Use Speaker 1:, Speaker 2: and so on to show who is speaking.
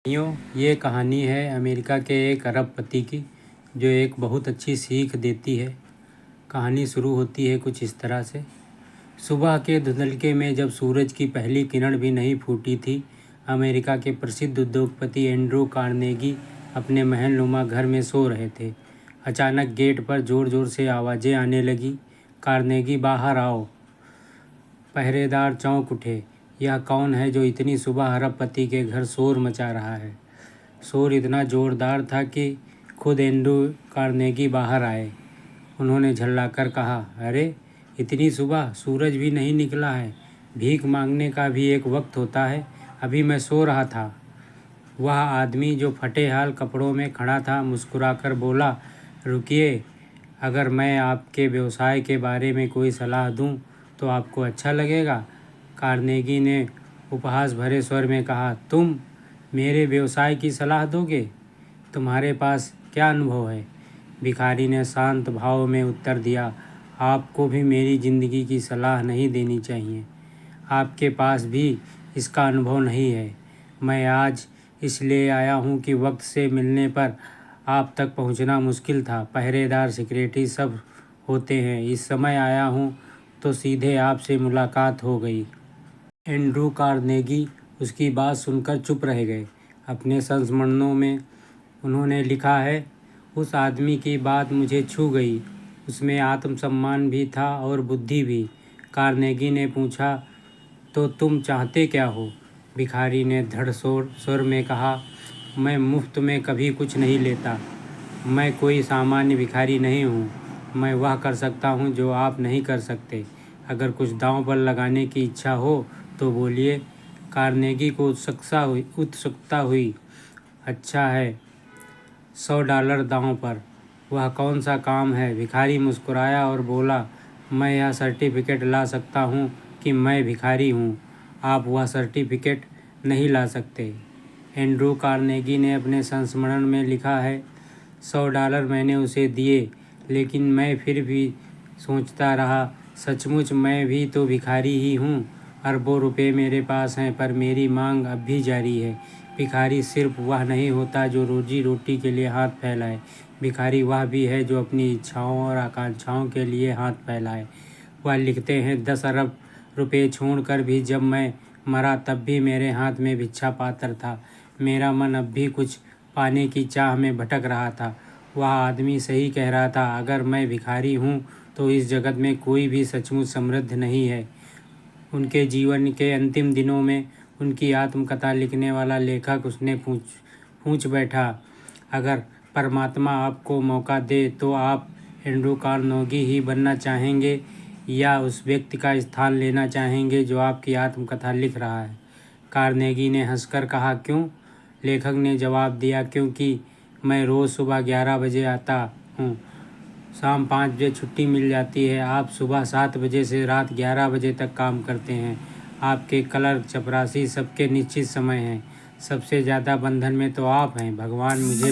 Speaker 1: ये कहानी है अमेरिका के एक अरबपति की, जो एक बहुत अच्छी सीख देती है। कहानी शुरू होती है कुछ इस तरह से। सुबह के धुंधलके में जब सूरज की पहली किरण भी नहीं फूटी थी, अमेरिका के प्रसिद्ध उद्योगपति एंड्रू कार्नेगी अपने महलनुमा घर में सो रहे थे। अचानक गेट पर ज़ोर ज़ोर से आवाज़ें आने लगी। कार्नेगी, बाहर आओ। पहरेदार चौंक उठे। यह कौन है जो इतनी सुबह अरबपति के घर शोर मचा रहा है? शोर इतना ज़ोरदार था कि खुद एंड्रू कार्नेगी बाहर आए। उन्होंने झल्लाकर कहा, अरे इतनी सुबह, सूरज भी नहीं निकला है। भीख मांगने का भी एक वक्त होता है। अभी मैं सो रहा था। वह आदमी जो फटे हाल कपड़ों में खड़ा था मुस्कुराकर बोला, रुकिए, अगर मैं आपके व्यवसाय के बारे में कोई सलाह दूं तो आपको अच्छा लगेगा। कार्नेगी ने उपहास भरे स्वर में कहा, तुम मेरे व्यवसाय की सलाह दोगे? तुम्हारे पास क्या अनुभव है? भिखारी ने शांत भाव में उत्तर दिया, आपको भी मेरी ज़िंदगी की सलाह नहीं देनी चाहिए। आपके पास भी इसका अनुभव नहीं है। मैं आज इसलिए आया हूँ कि वक्त से मिलने पर आप तक पहुँचना मुश्किल था। पहरेदार, सिक्योरिटी सब होते हैं। इस समय आया हूँ तो सीधे आपसे मुलाकात हो गई। एंड्रू कार्नेगी उसकी बात सुनकर चुप रह गए। अपने संस्मरणों में उन्होंने लिखा है, उस आदमी की बात मुझे छू गई। उसमें आत्मसम्मान भी था और बुद्धि भी। कार्नेगी ने पूछा, तो तुम चाहते क्या हो? भिखारी ने धड़ स्वर में कहा, मैं मुफ्त में कभी कुछ नहीं लेता। मैं कोई सामान्य भिखारी नहीं हूँ। मैं वह कर सकता हूँ जो आप नहीं कर सकते। अगर कुछ दांव पर लगाने की इच्छा हो तो बोलिए। कार्नेगी को उत्सुकता हुई। अच्छा है, $100 दांव पर। वह कौन सा काम है? भिखारी मुस्कुराया और बोला, मैं यह सर्टिफिकेट ला सकता हूँ कि मैं भिखारी हूँ। आप वह सर्टिफिकेट नहीं ला सकते। एंड्रू कार्नेगी ने अपने संस्मरण में लिखा है, $100 मैंने उसे दिए, लेकिन मैं फिर भी सोचता रहा, सचमुच मैं भी तो भिखारी ही हूँ। अरबों रुपए मेरे पास हैं, पर मेरी मांग अब भी जारी है। भिखारी सिर्फ वह नहीं होता जो रोजी रोटी के लिए हाथ फैलाए। भिखारी वह भी है जो अपनी इच्छाओं और आकांक्षाओं के लिए हाथ फैलाए। वह लिखते हैं, 10 अरब रुपए छोड़कर भी जब मैं मरा तब भी मेरे हाथ में भिक्षा पात्र था। मेरा मन अब भी कुछ पाने की चाह में भटक रहा था। वह आदमी सही कह रहा था। अगर मैं भिखारी हूँ तो इस जगत में कोई भी सचमुच समृद्ध नहीं है। उनके जीवन के अंतिम दिनों में उनकी आत्मकथा लिखने वाला लेखक उसने पूछ बैठा, अगर परमात्मा आपको मौका दे तो आप एंड्रू कार्नेगी ही बनना चाहेंगे या उस व्यक्ति का स्थान लेना चाहेंगे जो आपकी आत्मकथा लिख रहा है? कार्नेगी ने हंसकर कहा, क्यों? लेखक ने जवाब दिया, क्योंकि मैं रोज़ सुबह 11 बजे आता हूँ, शाम 5 बजे छुट्टी मिल जाती है। आप सुबह 7 बजे से रात 11 बजे तक काम करते हैं। आपके क्लर्क, चपरासी सबके निश्चित समय हैं। सबसे ज़्यादा बंधन में तो आप हैं। भगवान मुझे